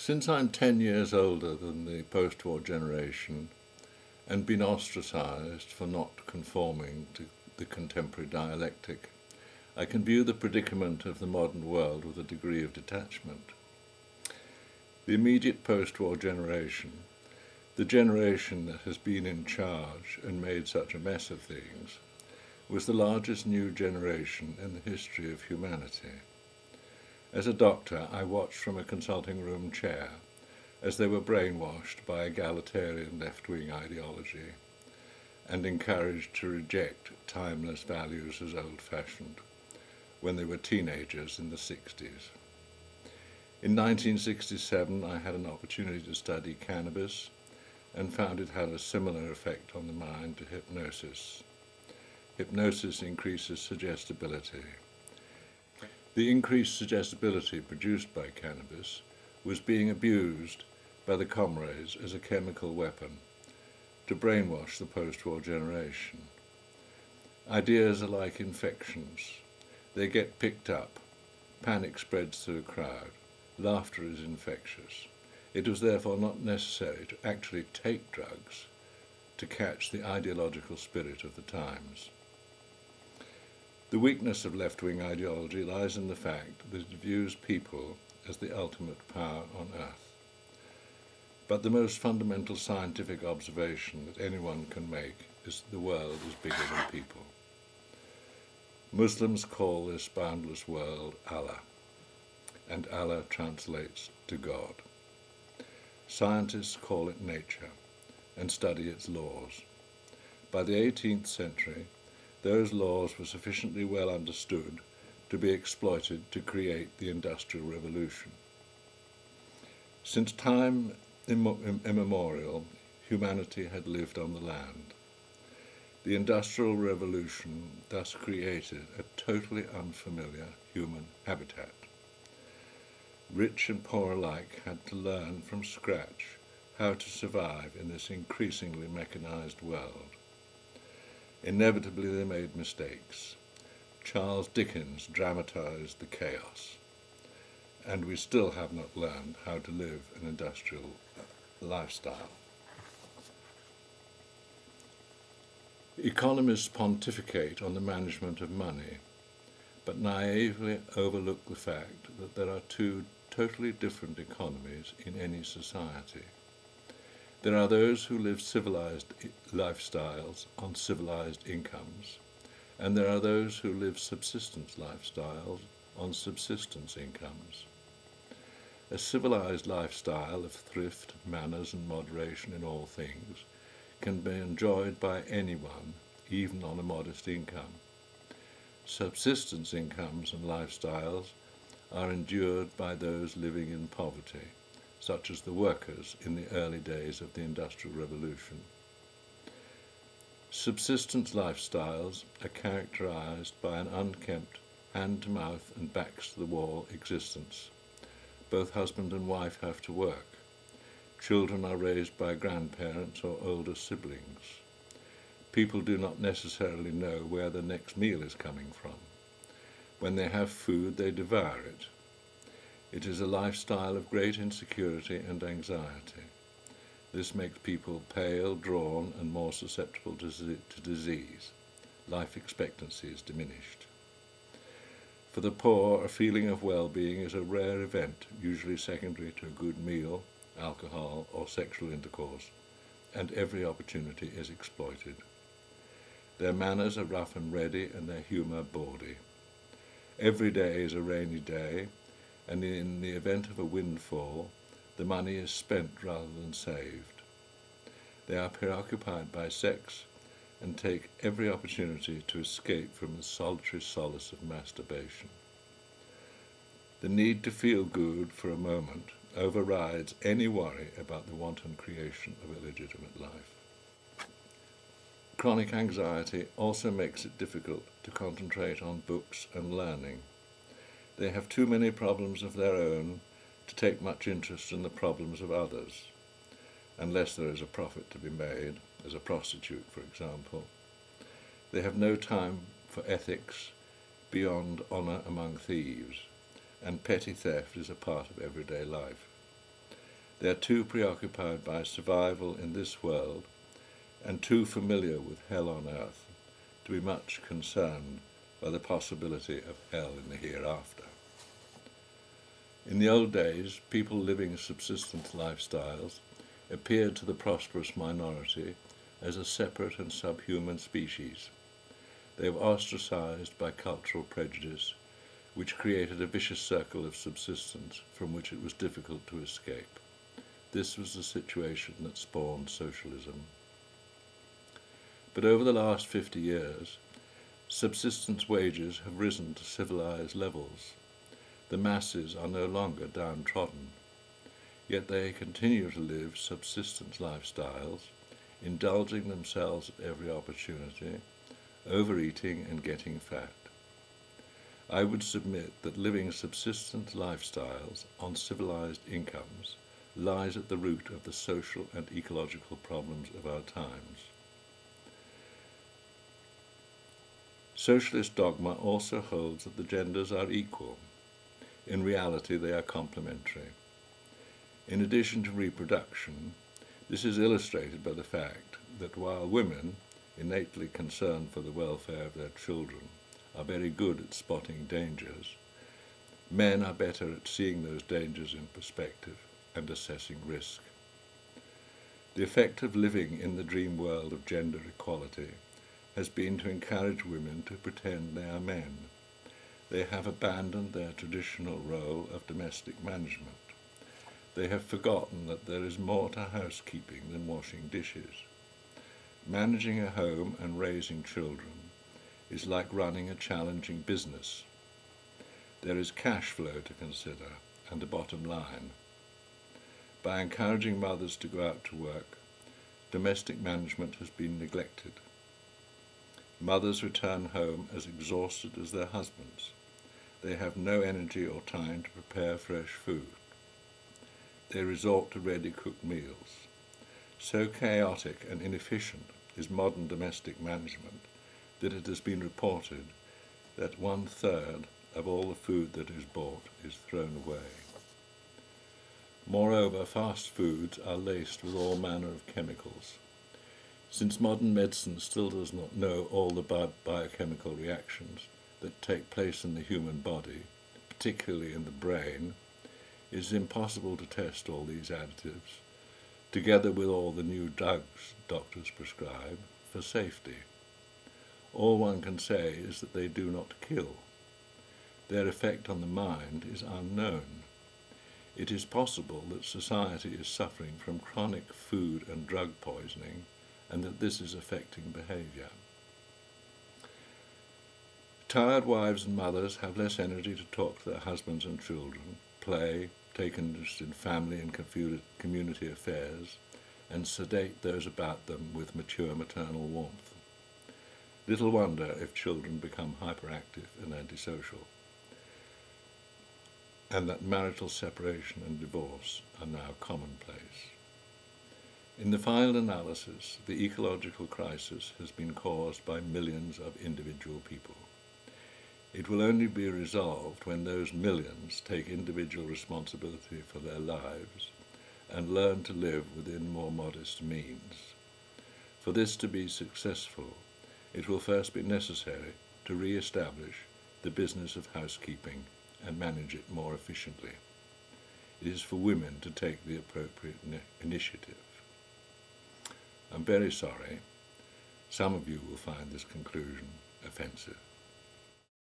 Since I'm 10 years older than the post-war generation and been ostracised for not conforming to the contemporary dialectic, I can view the predicament of the modern world with a degree of detachment. The immediate post-war generation, the generation that has been in charge and made such a mess of things, was the largest new generation in the history of humanity. As a doctor, I watched from a consulting room chair as they were brainwashed by egalitarian left-wing ideology and encouraged to reject timeless values as old-fashioned when they were teenagers in the 60s. In 1967, I had an opportunity to study cannabis and found it had a similar effect on the mind to hypnosis. Hypnosis increases suggestibility. The increased suggestibility produced by cannabis was being abused by the comrades as a chemical weapon to brainwash the post-war generation. Ideas are like infections. They get picked up. Panic spreads through a crowd. Laughter is infectious. It was therefore not necessary to actually take drugs to catch the ideological spirit of the times. The weakness of left-wing ideology lies in the fact that it views people as the ultimate power on earth. But the most fundamental scientific observation that anyone can make is the world is bigger than people. Muslims call this boundless world Allah, and Allah translates to God. Scientists call it nature and study its laws. By the 18th century, those laws were sufficiently well understood to be exploited to create the Industrial Revolution. Since time immemorial, humanity had lived on the land. The Industrial Revolution thus created a totally unfamiliar human habitat. Rich and poor alike had to learn from scratch how to survive in this increasingly mechanized world. Inevitably they made mistakes. Charles Dickens dramatized the chaos, and we still have not learned how to live an industrial lifestyle. Economists pontificate on the management of money, but naively overlook the fact that there are two totally different economies in any society. There are those who live civilized lifestyles on civilized incomes, and there are those who live subsistence lifestyles on subsistence incomes. A civilized lifestyle of thrift, manners, and moderation in all things can be enjoyed by anyone, even on a modest income. Subsistence incomes and lifestyles are endured by those living in poverty, such as the workers in the early days of the Industrial Revolution. Subsistence lifestyles are characterized by an unkempt, hand-to-mouth and backs-to-the-wall existence. Both husband and wife have to work. Children are raised by grandparents or older siblings. People do not necessarily know where the next meal is coming from. When they have food, they devour it. It is a lifestyle of great insecurity and anxiety. This makes people pale, drawn, and more susceptible to disease. Life expectancy is diminished. For the poor, a feeling of well-being is a rare event, usually secondary to a good meal, alcohol, or sexual intercourse, and every opportunity is exploited. Their manners are rough and ready, and their humour bawdy. Every day is a rainy day, and in the event of a windfall, the money is spent rather than saved. They are preoccupied by sex and take every opportunity to escape from the solitary solace of masturbation. The need to feel good for a moment overrides any worry about the wanton creation of illegitimate life. Chronic anxiety also makes it difficult to concentrate on books and learning. They have too many problems of their own to take much interest in the problems of others, unless there is a profit to be made, as a prostitute, for example. They have no time for ethics beyond honour among thieves, and petty theft is a part of everyday life. They are too preoccupied by survival in this world and too familiar with hell on earth to be much concerned by the possibility of hell in the hereafter. In the old days, people living subsistence lifestyles appeared to the prosperous minority as a separate and subhuman species. They were ostracized by cultural prejudice, which created a vicious circle of subsistence from which it was difficult to escape. This was the situation that spawned socialism. But over the last 50 years, subsistence wages have risen to civilized levels. The masses are no longer downtrodden, yet they continue to live subsistence lifestyles, indulging themselves at every opportunity, overeating and getting fat. I would submit that living subsistence lifestyles on civilized incomes lies at the root of the social and ecological problems of our times. Socialist dogma also holds that the genders are equal. In reality, they are complementary. In addition to reproduction, this is illustrated by the fact that while women, innately concerned for the welfare of their children, are very good at spotting dangers, men are better at seeing those dangers in perspective and assessing risk. The effect of living in the dream world of gender equality has been to encourage women to pretend they are men. They have abandoned their traditional role of domestic management. They have forgotten that there is more to housekeeping than washing dishes. Managing a home and raising children is like running a challenging business. There is cash flow to consider and a bottom line. By encouraging mothers to go out to work, domestic management has been neglected. Mothers return home as exhausted as their husbands. They have no energy or time to prepare fresh food. They resort to ready-cooked meals. So chaotic and inefficient is modern domestic management that it has been reported that 1/3 of all the food that is bought is thrown away. Moreover, fast foods are laced with all manner of chemicals. Since modern medicine still does not know all the biochemical reactions that take place in the human body, particularly in the brain, it is impossible to test all these additives, together with all the new drugs doctors prescribe, for safety. All one can say is that they do not kill. Their effect on the mind is unknown. It is possible that society is suffering from chronic food and drug poisoning, and that this is affecting behaviour. Tired wives and mothers have less energy to talk to their husbands and children, play, take interest in family and community affairs, and sedate those about them with mature maternal warmth. Little wonder if children become hyperactive and antisocial, and that marital separation and divorce are now commonplace. In the final analysis, the ecological crisis has been caused by millions of individual people. It will only be resolved when those millions take individual responsibility for their lives and learn to live within more modest means. For this to be successful, it will first be necessary to re-establish the business of housekeeping and manage it more efficiently. It is for women to take the appropriate initiative. I'm very sorry. Some of you will find this conclusion offensive.